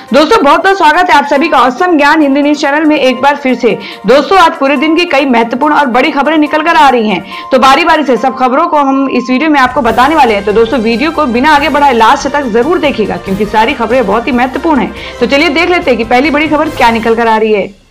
दोस्तों बहुत बहुत स्वागत है आप सभी का औसम ज्ञान हिंदी न्यूज चैनल में एक बार फिर से। दोस्तों आज पूरे दिन की कई महत्वपूर्ण और बड़ी खबरें निकल कर आ रही हैं, तो बारी बारी से सब खबरों को हम इस वीडियो में आपको बताने वाले हैं। तो दोस्तों वीडियो को बिना आगे बढ़ाए लास्ट तक जरूर देखिएगा, क्योंकि सारी खबरें बहुत ही महत्वपूर्ण है। तो चलिए देख लेते हैं कि पहली बड़ी खबर क्या निकल कर आ रही है।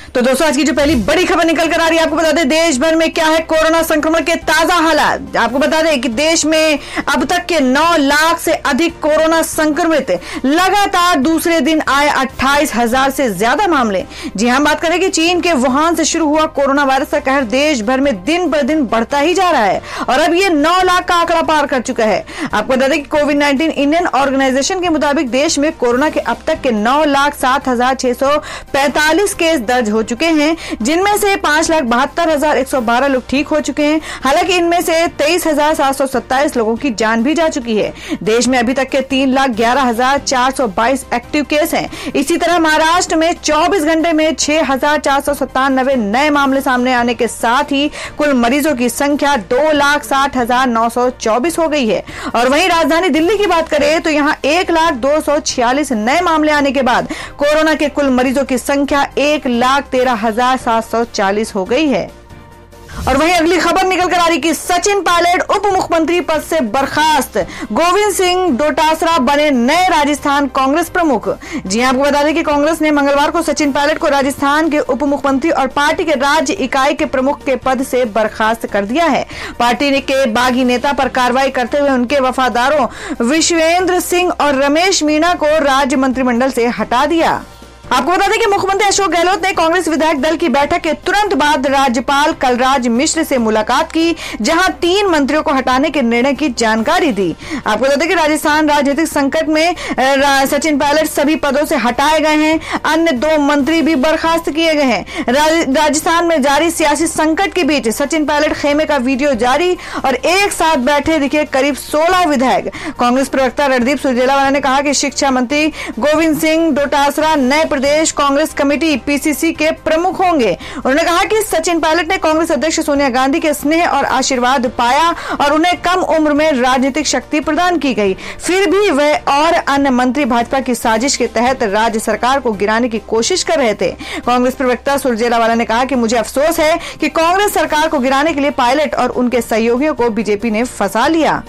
तो दोस्तों आज की जो पहली बड़ी खबर निकल कर आ रही है, आपको बता दें देश भर में क्या है कोरोना संक्रमण के ताजा हालात। आपको बता दें कि देश में अब तक के 9 लाख से अधिक कोरोना संक्रमित, लगातार दूसरे दिन आए 28,000 से ज्यादा मामले। जी हां, बात करें कि चीन के वुहान से शुरू हुआ कोरोना वायरस का कहर देश भर में दिन ब दिन बढ़ता ही जा रहा है और अब ये 9 लाख का आंकड़ा पार कर चुका है। आपको बता दें कि कोविड-19 इंडियन ऑर्गेनाइजेशन के मुताबिक देश में कोरोना के अब तक के 9,07,645 केस दर्ज हो चुके हैं, जिनमें से 5,72,112 लोग ठीक हो चुके हैं। हालांकि इनमें से 23,727 लोगों की जान भी जा चुकी है। देश में अभी तक के 3,11,422 एक्टिव केस हैं। इसी तरह महाराष्ट्र में 24 घंटे में 6,497 नए मामले सामने आने के साथ ही कुल मरीजों की संख्या 2,60,924 हो गई है। और वहीं राजधानी दिल्ली की बात करें तो यहाँ 1,02,46 नए मामले आने के बाद कोरोना के कुल मरीजों की संख्या 1,13,740 हो गई है। और वहीं अगली खबर निकल कर आ रही कि सचिन पायलट उप मुख्यमंत्री पद से बर्खास्त, गोविंद सिंह डोटासरा बने नए राजस्थान कांग्रेस प्रमुख। जी आपको बता दें कि कांग्रेस ने मंगलवार को सचिन पायलट को राजस्थान के उप मुख्यमंत्री और पार्टी के राज्य इकाई के प्रमुख के पद से बर्खास्त कर दिया है। पार्टी के बागी नेता पर कार्रवाई करते हुए उनके वफादारों विश्वेंद्र सिंह और रमेश मीणा को राज्य मंत्रिमंडल से हटा दिया। आपको बता दें कि मुख्यमंत्री अशोक गहलोत ने कांग्रेस विधायक दल की बैठक के तुरंत बाद राज्यपाल कलराज मिश्र से मुलाकात की, जहां 3 मंत्रियों को हटाने के निर्णय की जानकारी दी। आपको बता दें कि राजस्थान राजनीतिक संकट में सचिन पायलट सभी पदों से हटाए गए हैं। अन्य 2 मंत्री भी बर्खास्त किए गए हैं। राजस्थान में जारी सियासी संकट के बीच सचिन पायलट खेमे का वीडियो जारी और एक साथ बैठे दिखे करीब 16 विधायक। कांग्रेस प्रवक्ता रणदीप सुरजेवाला ने कहा कि शिक्षा मंत्री गोविंद सिंह डोटासरा नए प्रदेश कांग्रेस कमेटी पीसीसी के प्रमुख होंगे। उन्होंने कहा कि सचिन पायलट ने कांग्रेस अध्यक्ष सोनिया गांधी के स्नेह और आशीर्वाद पाया और उन्हें कम उम्र में राजनीतिक शक्ति प्रदान की गई। फिर भी वह और अन्य मंत्री भाजपा की साजिश के तहत राज्य सरकार को गिराने की कोशिश कर रहे थे। कांग्रेस प्रवक्ता सुरजेवाला ने कहा कि मुझे अफसोस है कि कांग्रेस सरकार को गिराने के लिए पायलट और उनके सहयोगियों को बीजेपी ने फंसा लिया।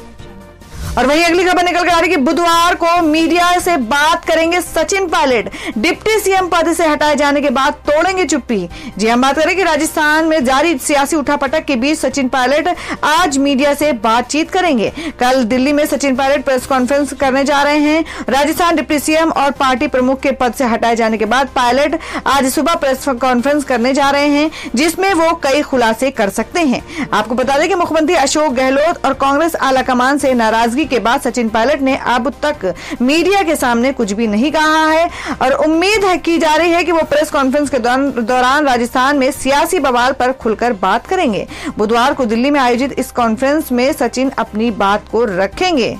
और वहीं अगली खबर निकल कर आ रही कि बुधवार को मीडिया से बात करेंगे सचिन पायलट, डिप्टी सीएम पद से हटाए जाने के बाद तोड़ेंगे चुप्पी। जी हम बात करें कि राजस्थान में जारी सियासी उठापटक के बीच सचिन पायलट आज मीडिया से बातचीत करेंगे। कल दिल्ली में सचिन पायलट प्रेस कॉन्फ्रेंस करने जा रहे हैं। राजस्थान डिप्टी सीएम और पार्टी प्रमुख के पद से हटाए जाने के बाद पायलट आज सुबह प्रेस कॉन्फ्रेंस करने जा रहे हैं, जिसमें वो कई खुलासे कर सकते हैं। आपको बता दें कि मुख्यमंत्री अशोक गहलोत और कांग्रेस आलाकमान से नाराजगी के बाद सचिन पायलट ने अब तक मीडिया के सामने कुछ भी नहीं कहा है और उम्मीद है की जा रही है कि वो प्रेस कॉन्फ्रेंस के दौरान राजस्थान में सियासी बवाल पर खुलकर बात करेंगे। बुधवार को दिल्ली में आयोजित इस कॉन्फ्रेंस में सचिन अपनी बात को रखेंगे।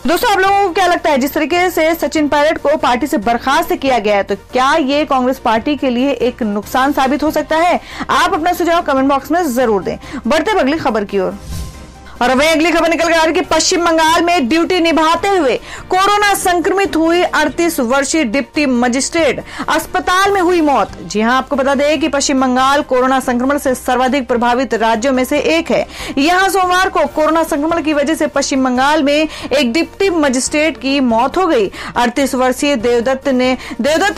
दोस्तों आप लोगों को क्या लगता है, जिस तरीके से सचिन पायलट को पार्टी से बर्खास्त किया गया है, तो क्या ये कांग्रेस पार्टी के लिए एक नुकसान साबित हो सकता है? आप अपना सुझाव कमेंट बॉक्स में जरूर दें। बढ़ते अगली खबर की ओर। और वहीं अगली खबर निकल कर आ रही कि पश्चिम बंगाल में ड्यूटी निभाते हुए कोरोना संक्रमित हुई 38 वर्षीय डिप्टी मजिस्ट्रेट, अस्पताल में हुई मौत। जी हां, आपको बता दें कि पश्चिम बंगाल कोरोना संक्रमण से सर्वाधिक प्रभावित राज्यों में से एक है। यहां सोमवार को कोरोना संक्रमण की वजह से पश्चिम बंगाल में एक डिप्टी मजिस्ट्रेट की मौत हो गई। 38 वर्षीय देवदत्त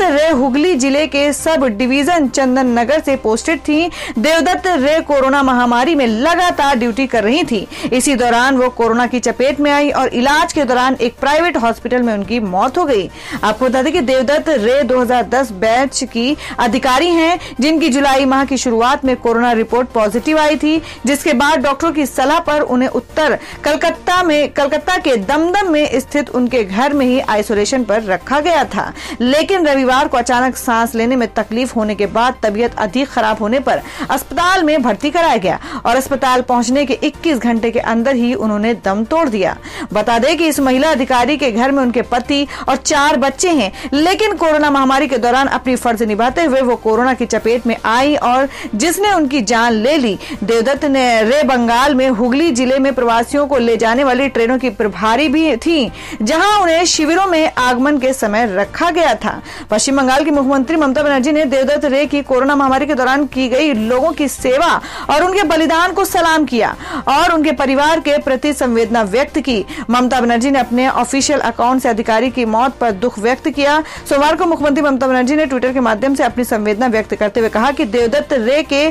रे हुगली जिले के सब डिवीजन चंदन नगर से पोस्टेड थी। देवदत्त रे कोरोना महामारी में लगातार ड्यूटी कर रही थी। इसी दौरान वो कोरोना की चपेट में आई और इलाज के दौरान एक प्राइवेट हॉस्पिटल में उनकी मौत हो गई। आपको बता दें कि देवदत्त रे 2010 बैच की अधिकारी हैं, जिनकी जुलाई माह की शुरुआत में कोरोना रिपोर्ट पॉजिटिव आई थी, जिसके बाद डॉक्टरों की सलाह पर उन्हें उत्तर कलकत्ता के दमदम में स्थित उनके घर में ही आइसोलेशन पर रखा गया था। लेकिन रविवार को अचानक सांस लेने में तकलीफ होने के बाद तबीयत अधिक खराब होने पर अस्पताल में भर्ती कराया गया और अस्पताल पहुंचने के 21 घंटे के अंदर ही उन्होंने दम तोड़ दिया। बता दें कि इस महिला अधिकारी के घर में उनके पति और 4 बच्चे हैं, लेकिन कोरोना महामारी के दौरान अपनी फर्ज निभाते हुए वो कोरोना की चपेट में आई और जिसने उनकी जान ले ली। देवदत्त रे बंगाल में हुगली जिले में प्रवासियों को ले जाने वाली ट्रेनों की प्रभारी भी थी, जहां उन्हें शिविरों में आगमन के समय रखा गया था। पश्चिम बंगाल की मुख्यमंत्री ममता बनर्जी ने देवदत्त रे की कोरोना महामारी के दौरान की गई लोगों की सेवा और उनके बलिदान को सलाम किया और उनके परिवार के प्रति संवेदना व्यक्त की। ममता बनर्जी ने अपने ऑफिशियल अकाउंट से अधिकारी की मौत पर दुख व्यक्त किया। सोमवार को मुख्यमंत्री ममता बनर्जी ने ट्विटर के माध्यम से अपनी संवेदना व्यक्त करते हुए कहा कि देवदत्त रे के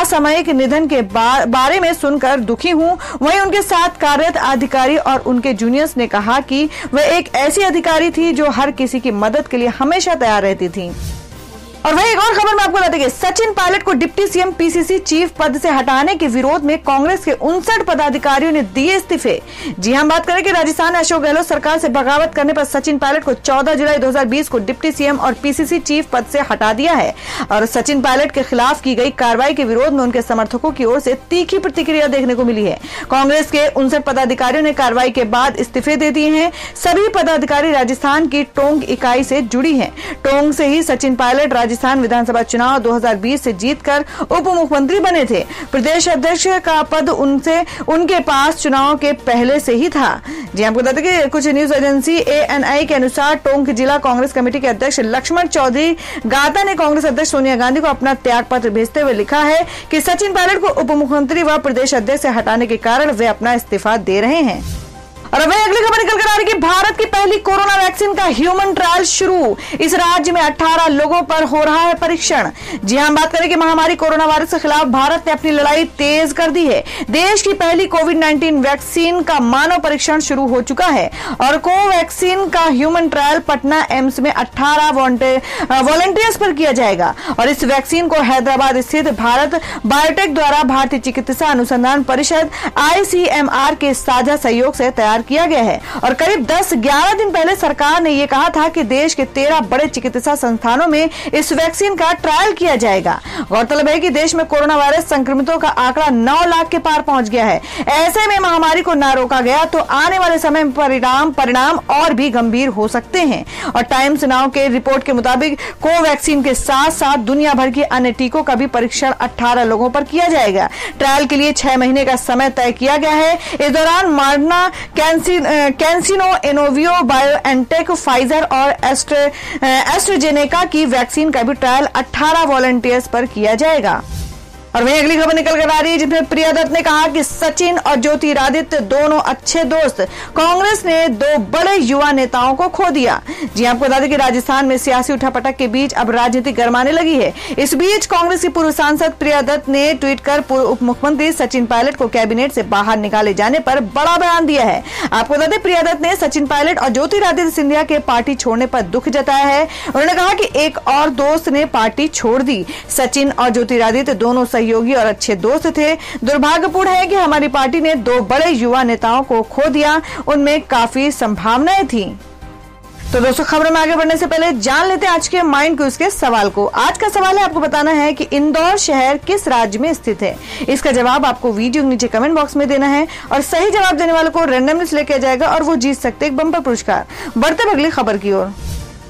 असामयिक निधन के बारे में सुनकर दुखी हूं। वहीं उनके साथ कार्यरत अधिकारी और उनके जूनियर्स ने कहा कि वह एक ऐसी अधिकारी थी जो हर किसी की मदद के लिए हमेशा तैयार रहती थी। और वहीं एक और खबर में आपको बता देंगे, सचिन पायलट को डिप्टी सीएम पीसीसी चीफ पद से हटाने के विरोध में कांग्रेस के 59 पदाधिकारियों ने दिए इस्तीफे। जी हां, बात करें कि राजस्थान में अशोक गहलोत सरकार से बगावत करने पर सचिन पायलट को 14 जुलाई 2020 को डिप्टी सीएम और पीसीसी चीफ पद से हटा दिया है और सचिन पायलट के खिलाफ की गई कार्रवाई के विरोध में उनके समर्थकों की ओर से तीखी प्रतिक्रिया देखने को मिली है। कांग्रेस के 59 पदाधिकारियों ने कार्रवाई के बाद इस्तीफे दे दिए हैं। सभी पदाधिकारी राजस्थान की टोंक इकाई से जुड़ी है। टोंक से ही सचिन पायलट राजस्थान विधानसभा चुनाव 2020 से जीतकर उप मुख्यमंत्री बने थे। प्रदेश अध्यक्ष का पद उनके पास चुनाव के पहले से ही था। जी आपको बता दें कि कुछ न्यूज एजेंसी ANI के अनुसार टोंक जिला कांग्रेस कमेटी के अध्यक्ष लक्ष्मण चौधरी गाता ने कांग्रेस अध्यक्ष सोनिया गांधी को अपना त्याग पत्र भेजते हुए लिखा है कि सचिन पायलट को उप मुख्यमंत्री व प्रदेश अध्यक्ष से हटाने के कारण वे अपना इस्तीफा दे रहे हैं। और अब अगली खबर निकल कर आ रही है कि भारत की पहली कोरोना वैक्सीन का ह्यूमन ट्रायल शुरू। इस राज्य में 18 लोगों पर हो रहा है परीक्षण। जी हां, बात करें कि महामारी कोरोना वायरस के खिलाफ भारत ने अपनी लड़ाई तेज कर दी है। देश की पहली कोविड-19 वैक्सीन का मानव परीक्षण शुरू हो चुका है और कोवैक्सीन का ह्यूमन ट्रायल पटना एम्स में 18 वॉलंटियर्स पर किया जाएगा और इस वैक्सीन को हैदराबाद स्थित भारत बायोटेक द्वारा भारतीय चिकित्सा अनुसंधान परिषद ICMR के साझा सहयोग से तैयार किया गया है। और करीब 10-11 दिन पहले सरकार ने यह कहा था कि देश के 13 बड़े चिकित्सा संस्थानों में इस वैक्सीन का ट्रायल किया जाएगा। गौरतलब है कि देश में कोरोना वायरस संक्रमितों का आंकड़ा 9 लाख के पार पहुंच गया है। ऐसे में महामारी को न रोका गया तो आने वाले समय में परिणाम और भी गंभीर हो सकते हैं। और टाइम्स नाउ के रिपोर्ट के मुताबिक कोवैक्सीन के साथ साथ दुनिया भर के अन्य टीकों का भी परीक्षण 18 लोगों पर किया जाएगा। ट्रायल के लिए 6 महीने का समय तय किया गया है। इस दौरान Moderna, CanSino, Inovio, BioNTech, Pfizer और एस्ट्राजेनेका की वैक्सीन का भी ट्रायल 18 वॉलंटियर्स पर किया जाएगा। और वहीं अगली खबर निकल कर आ रही है जिसमें प्रिया दत्त ने कहा कि सचिन और ज्योतिरादित्य दोनों अच्छे दोस्त। कांग्रेस ने 2 बड़े युवा नेताओं को खो दिया। जी आपको बता दें कि राजस्थान में सियासी उठापटक के बीच अब राजनीति गरमाने लगी है। इस बीच कांग्रेस की पूर्व सांसद प्रिया दत्त ने ट्वीट कर पूर्व उप मुख्यमंत्री सचिन पायलट को कैबिनेट से बाहर निकाले जाने पर बड़ा बयान दिया है। आपको बता दें प्रिया दत्त ने सचिन पायलट और ज्योतिरादित्य सिंधिया के पार्टी छोड़ने पर दुख जताया है। उन्होंने कहा कि एक और दोस्त ने पार्टी छोड़ दी। सचिन और ज्योतिरादित्य दोनों सहयोगी और अच्छे दोस्त थे। दुर्भाग्यपूर्ण है कि हमारी पार्टी ने 2 बड़े युवा नेताओं को खो दिया। उनमें काफी संभावनाएं थी। तो दोस्तों, खबर में आगे बढ़ने से पहले जान लेते हैं आज के माइंड क्विज के सवाल को। आज का सवाल है, आपको बताना है कि इंदौर शहर किस राज्य में स्थित है। इसका जवाब आपको वीडियो के नीचे कमेंट बॉक्स में देना है और सही जवाब देने वाले को रैंडमली सिलेक्ट किया जाएगा और वो जीत सकते एक बम्पर पुरस्कार। बढ़ते अगली खबर की ओर।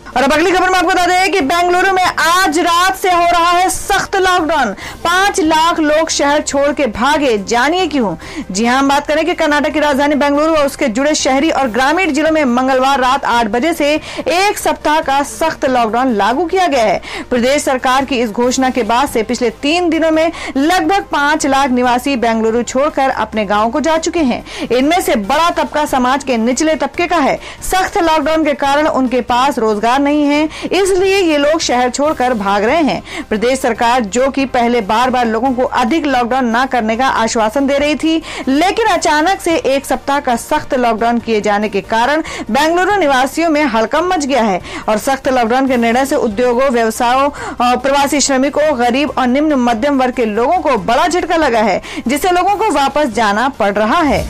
और अब अगली खबर में आपको बता दें कि बेंगलुरु में आज रात से हो रहा है सख्त लॉकडाउन। 5 लाख लोग शहर छोड़ के भागे, जानिए क्यों। जी हां, हम बात करें कि कर्नाटक की राजधानी बेंगलुरु और उसके जुड़े शहरी और ग्रामीण जिलों में मंगलवार रात 8 बजे से 1 सप्ताह का सख्त लॉकडाउन लागू किया गया है। प्रदेश सरकार की इस घोषणा के बाद से पिछले 3 दिनों में लगभग 5 लाख निवासी बेंगलुरु छोड़कर अपने गाँव को जा चुके हैं। इनमें से बड़ा तबका समाज के निचले तबके का है। सख्त लॉकडाउन के कारण उनके पास रोजगार नहीं है, इसलिए ये लोग शहर छोड़कर भाग रहे हैं। प्रदेश सरकार जो कि पहले बार लोगों को अधिक लॉकडाउन न करने का आश्वासन दे रही थी, लेकिन अचानक से 1 सप्ताह का सख्त लॉकडाउन किए जाने के कारण बेंगलुरु निवासियों में हड़कंप मच गया है। और सख्त लॉकडाउन के निर्णय से उद्योगों, व्यवसायों, प्रवासी श्रमिकों, गरीब और निम्न मध्यम वर्ग के लोगों को बड़ा झटका लगा है, जिससे लोगों को वापस जाना पड़ रहा है।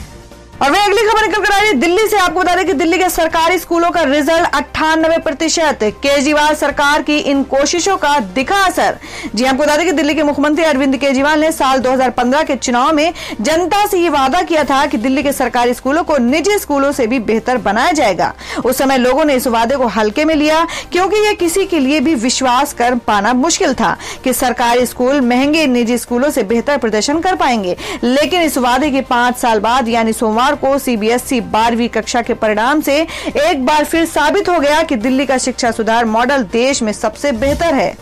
और वही अगली खबर निकल कर आ रही है दिल्ली से। आपको बता दें कि दिल्ली के सरकारी स्कूलों का रिजल्ट 98%। केजरीवाल सरकार की इन कोशिशों का दिखा असर। जी आपको बता दें कि दिल्ली के मुख्यमंत्री अरविंद केजरीवाल ने साल 2015 के चुनाव में जनता से ये वादा किया था कि दिल्ली के सरकारी स्कूलों को निजी स्कूलों से भी बेहतर बनाया जाएगा। उस समय लोगों ने इस वादे को हल्के में लिया, क्योंकि यह किसी के लिए भी विश्वास कर पाना मुश्किल था कि सरकारी स्कूल महंगे निजी स्कूलों से बेहतर प्रदर्शन कर पाएंगे। लेकिन इस वादे के 5 साल बाद यानी सोमवार को सीबीएसई 12वीं कक्षा के परिणाम से एक बार फिर साबित हो गया कि दिल्ली का शिक्षा सुधार मॉडल देश में सबसे बेहतर है।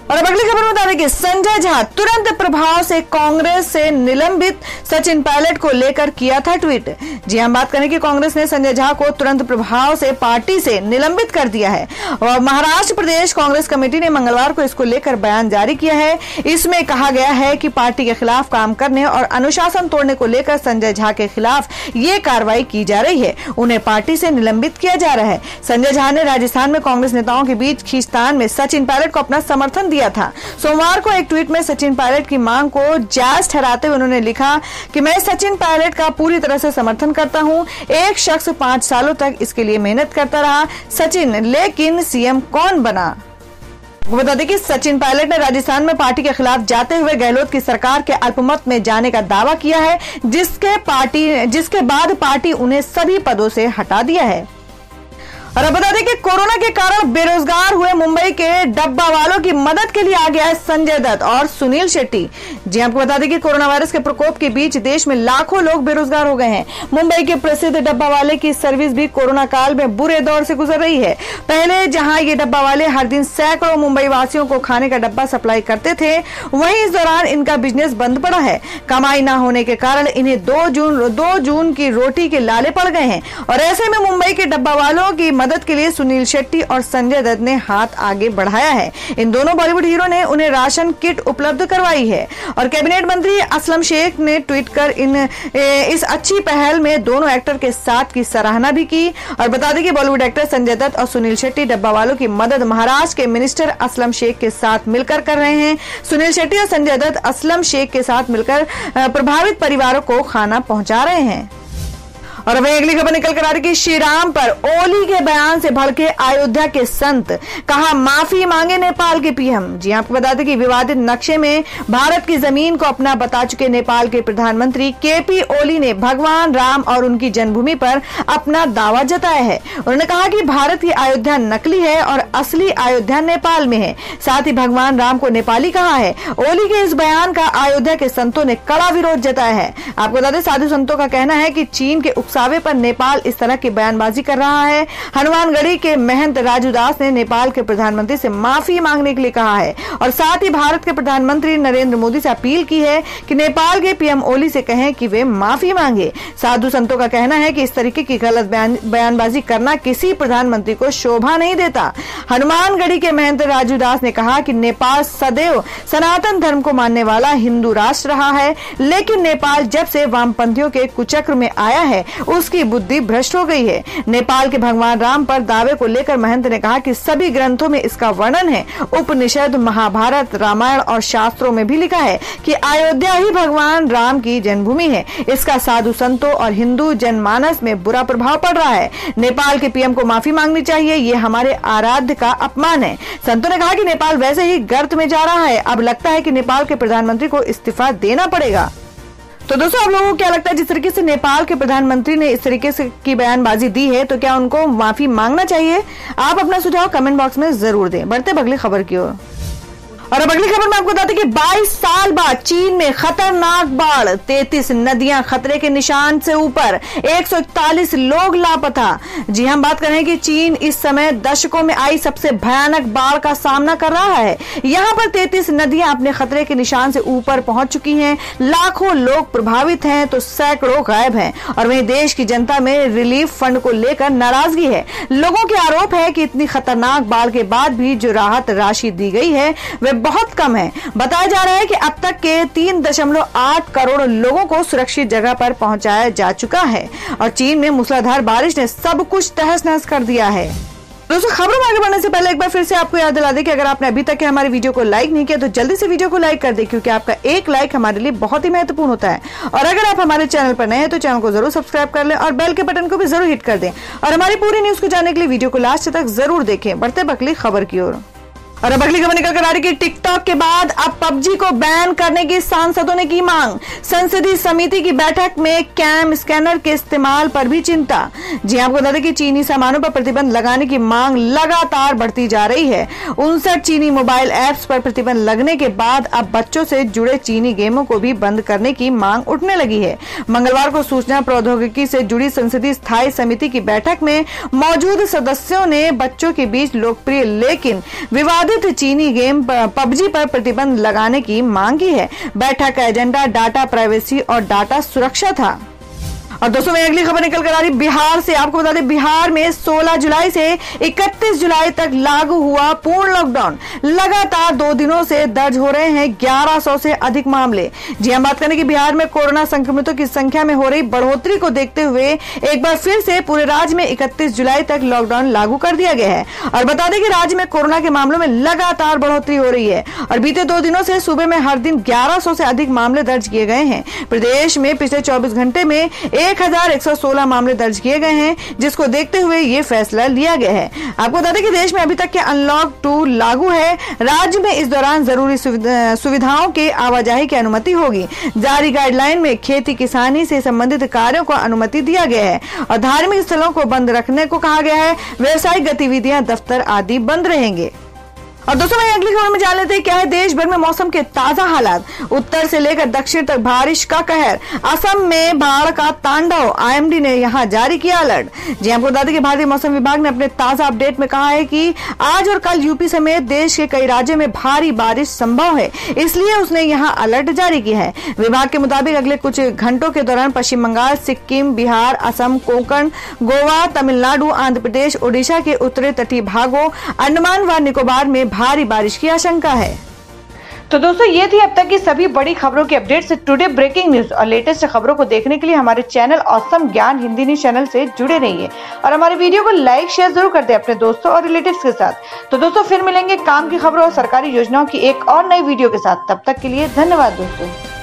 और अब अगली खबर बता दें कि संजय झा तुरंत प्रभाव से कांग्रेस से निलंबित, सचिन पायलट को लेकर किया था ट्वीट। जी हम बात करें कि कांग्रेस ने संजय झा को तुरंत प्रभाव से पार्टी से निलंबित कर दिया है और महाराष्ट्र प्रदेश कांग्रेस कमेटी ने मंगलवार को इसको लेकर बयान जारी किया है। इसमें कहा गया है कि पार्टी के खिलाफ काम करने और अनुशासन तोड़ने को लेकर संजय झा के खिलाफ ये कार्रवाई की जा रही है। उन्हें पार्टी से निलंबित किया जा रहा है। संजय झा ने राजस्थान में कांग्रेस नेताओं के बीच खींचतान में सचिन पायलट को अपना समर्थन दिया था। सोमवार को एक ट्वीट में सचिन पायलट की मांग को जायज ठहराते हुए उन्होंने लिखा कि मैं सचिन पायलट का पूरी तरह से समर्थन करता हूं। एक शख्स 5 सालों तक इसके लिए मेहनत करता रहा सचिन, लेकिन सीएम कौन बना। बता दें कि सचिन पायलट ने राजस्थान में पार्टी के खिलाफ जाते हुए गहलोत की सरकार के अल्पमत में जाने का दावा किया है, जिसके बाद पार्टी उन्हें सभी पदों से हटा दिया है। और अब बता दें कि कोरोना के कारण बेरोजगार हुए मुंबई के डब्बा वालों की मदद के लिए आ गया है संजय दत्त और सुनील शेट्टी। जी आपको बता दें कि कोरोना वायरस के प्रकोप के बीच देश में लाखों लोग बेरोजगार हो गए हैं। मुंबई के प्रसिद्ध डब्बा वाले की सर्विस भी कोरोना काल में बुरे दौर से गुजर रही है। पहले जहां ये डब्बा वाले हर दिन सैकड़ों मुंबई वासियों को खाने का डब्बा सप्लाई करते थे, वहीं इस दौरान इनका बिजनेस बंद पड़ा है। कमाई न होने के कारण इन्हें 2 जून की रोटी के लाले पड़ गए हैं और ऐसे में मुंबई के डब्बा वालों की मदद के लिए सुनील शेट्टी और संजय दत्त ने हाथ आगे बढ़ाया है। इन दोनों बॉलीवुड हीरो ने उन्हें राशन किट उपलब्ध करवाई है और कैबिनेट मंत्री असलम शेख ने ट्वीट कर इस अच्छी पहल में दोनों एक्टर के साथ की सराहना भी की। और बता दें कि बॉलीवुड एक्टर संजय दत्त और सुनील शेट्टी डब्बा वालों की मदद महाराष्ट्र के मिनिस्टर असलम शेख के साथ मिलकर कर रहे हैं। सुनील शेट्टी और संजय दत्त असलम शेख के साथ मिलकर प्रभावित परिवारों को खाना पहुंचा रहे हैं। और वही अगली खबर निकल कर आ रही कि श्री राम पर ओली के बयान से भड़के अयोध्या के संत, कहा माफी मांगे नेपाल के पीएम। जी आपको बता दें कि विवादित नक्शे में भारत की जमीन को अपना बता चुके नेपाल के प्रधानमंत्री केपी ओली ने भगवान राम और उनकी जन्मभूमि पर अपना दावा जताया है। उन्होंने कहा कि भारत की अयोध्या नकली है और असली अयोध्या नेपाल में है। साथ ही भगवान राम को नेपाली कहा है। ओली के इस बयान का अयोध्या के संतों ने कड़ा विरोध जताया है। आपको बता दें साधु संतों का कहना है कि चीन के उकसावे पर नेपाल इस तरह की बयानबाजी कर रहा है। हनुमानगढ़ी के महंत राजू दास ने नेपाल के प्रधानमंत्री से माफी मांगने के लिए कहा है और साथ ही भारत के प्रधानमंत्री नरेंद्र मोदी से अपील की है कि नेपाल के पीएम ओली से कहें कि वे माफी मांगे। साधु संतों का कहना है कि इस तरीके की गलत बयानबाजी करना किसी प्रधानमंत्री को शोभा नहीं देता। हनुमानगढ़ी के महंत राजू दास ने कहा कि नेपाल सदैव सनातन धर्म को मानने वाला हिंदू राष्ट्र रहा है, लेकिन नेपाल जब से वामपंथियों के कुचक्र में आया है उसकी बुद्धि भ्रष्ट हो गई है। नेपाल के भगवान राम पर दावे को लेकर महंत ने कहा कि सभी ग्रंथों में इसका वर्णन है। उपनिषद, महाभारत, रामायण और शास्त्रों में भी लिखा है कि अयोध्या ही भगवान राम की जन्मभूमि है। इसका साधु संतों और हिंदू जनमानस में बुरा प्रभाव पड़ रहा है। नेपाल के पीएम को माफी मांगनी चाहिए, ये हमारे आराध्य का अपमान है। संतों ने कहा कि नेपाल वैसे ही गर्त में जा रहा है। अब लगता है कि नेपाल के प्रधानमंत्री को इस्तीफा देना पड़ेगा। तो दोस्तों आप लोगों को क्या लगता है, जिस तरीके से नेपाल के प्रधानमंत्री ने इस तरीके से की बयानबाजी दी है तो क्या उनको माफी मांगना चाहिए? आप अपना सुझाव कमेंट बॉक्स में जरूर दें। बढ़ते अगली खबर की ओर। और अब अगली खबर में आपको बताते हैं कि 22 साल बाद चीन में खतरनाक बाढ़, 33 नदियां खतरे के निशान से ऊपर, 141 लोग लापता। जी हम बात कर रहे हैं कि चीन इस समय दशकों में आई सबसे भयानक बाढ़ का सामना कर रहा है। यहाँ पर 33 नदियां अपने खतरे के निशान से ऊपर पहुंच चुकी हैं। लाखों लोग प्रभावित हैं तो सैकड़ों गायब हैं। और वहीं देश की जनता में रिलीफ फंड को लेकर नाराजगी है। लोगों के आरोप है कि इतनी खतरनाक बाढ़ के बाद भी जो राहत राशि दी गई है वे बहुत कम है। बताया जा रहा है कि अब तक के 3.8 करोड़ लोगों को सुरक्षित जगह पर पहुंचाया जा चुका है और चीन में मूसलाधार बारिश ने सब कुछ तहस नहस कर दिया है। दोस्तों खबरों में आगे बढ़ने से पहले एक बार फिर से आपको याद दिला दें कि अगर आपने अभी तक के हमारे वीडियो को लाइक नहीं किया तो जल्दी से वीडियो को लाइक कर दें, क्योंकि आपका एक लाइक हमारे लिए बहुत ही महत्वपूर्ण होता है। और अगर आप हमारे चैनल पर नए हैं तो चैनल को जरूर सब्सक्राइब कर लें और बेल के बटन को भी जरूर हिट कर दें। और हमारी पूरी न्यूज को जानने के लिए वीडियो को लास्ट तक जरूर देखें। बढ़ते अगली खबर की ओर। और अब अगली खबर निकल कर आ रही है कि टिकटॉक के बाद अब पबजी को बैन करने की सांसदों ने की मांग। संसदीय समिति की बैठक में कैम स्कैनर के इस्तेमाल पर भी चिंता। जी आपको बता दें कि चीनी सामानों पर प्रतिबंध लगाने की मांग लगातार बढ़ती जा रही है। 59 चीनी मोबाइल ऐप्स पर प्रतिबंध लगने के बाद अब बच्चों से जुड़े चीनी गेमों को भी बंद करने की मांग उठने लगी है। मंगलवार को सूचना प्रौद्योगिकी से जुड़ी संसदीय स्थायी समिति की बैठक में मौजूद सदस्यों ने बच्चों के बीच लोकप्रिय लेकिन विवादित चीनी गेम पबजी पर प्रतिबंध लगाने की मांग की है। बैठक का एजेंडा डाटा प्राइवेसी और डाटा सुरक्षा था। और दोस्तों मैं अगली खबर निकल कर आ रही बिहार से। आपको बता दें बिहार में 16 जुलाई से 31 जुलाई तक लागू हुआ पूर्ण लॉकडाउन। लगातार 2 दिनों से दर्ज हो रहे हैं 1100 से अधिक मामले। जी हम बात करें कि बिहार में कोरोना संक्रमितों की संख्या में हो रही बढ़ोतरी को देखते हुए एक बार फिर से पूरे राज्य में 31 जुलाई तक लॉकडाउन लागू कर दिया गया है। और बता दें कि राज्य में कोरोना के मामलों में लगातार बढ़ोतरी हो रही है और बीते 2 दिनों से सुबह में हर दिन 1100 से अधिक मामले दर्ज किए गए हैं। प्रदेश में पिछले 24 घंटे में 1116 मामले दर्ज किए गए हैं, जिसको देखते हुए ये फैसला लिया गया है। आपको बता दें कि देश में अभी तक के अनलॉक 2 लागू है। राज्य में इस दौरान जरूरी सुविधाओं के आवाजाही की अनुमति होगी। जारी गाइडलाइन में खेती किसानी से संबंधित कार्यों को अनुमति दिया गया है और धार्मिक स्थलों को बंद रखने को कहा गया है। व्यावसायिक गतिविधियां, दफ्तर आदि बंद रहेंगे। और दोस्तों मैं अगली खबर में जान लेते हैं क्या है देश भर में मौसम के ताजा हालात। उत्तर से लेकर दक्षिण तक बारिश का कहर। असम में बाढ़ का तांडव। आईएमडी ने यहां जारी किया अलर्ट। जी आपको बता दें कि भारतीय मौसम विभाग ने अपने ताजा अपडेट में कहा है कि आज और कल यूपी समेत देश के कई राज्यों में भारी बारिश संभव है, इसलिए उसने यहाँ अलर्ट जारी किया है। विभाग के मुताबिक अगले कुछ घंटों के दौरान पश्चिम बंगाल, सिक्किम, बिहार, असम, कोंकण, गोवा, तमिलनाडु, आंध्र प्रदेश, ओडिशा के उत्तरी तटीय भागों, अंडमान व निकोबार में भारी बारिश की आशंका है। तो दोस्तों ये थी अब तक की सभी बड़ी खबरों की अपडेट से टुडे ब्रेकिंग न्यूज और लेटेस्ट खबरों को देखने के लिए हमारे चैनल ऑसम ज्ञान हिंदी न्यूज चैनल से जुड़े रहिए और हमारे वीडियो को लाइक शेयर जरूर कर दें अपने दोस्तों और रिलेटिव्स के साथ। तो दोस्तों फिर मिलेंगे काम की खबरों और सरकारी योजनाओं की एक और नई वीडियो के साथ। तब तक के लिए धन्यवाद दोस्तों।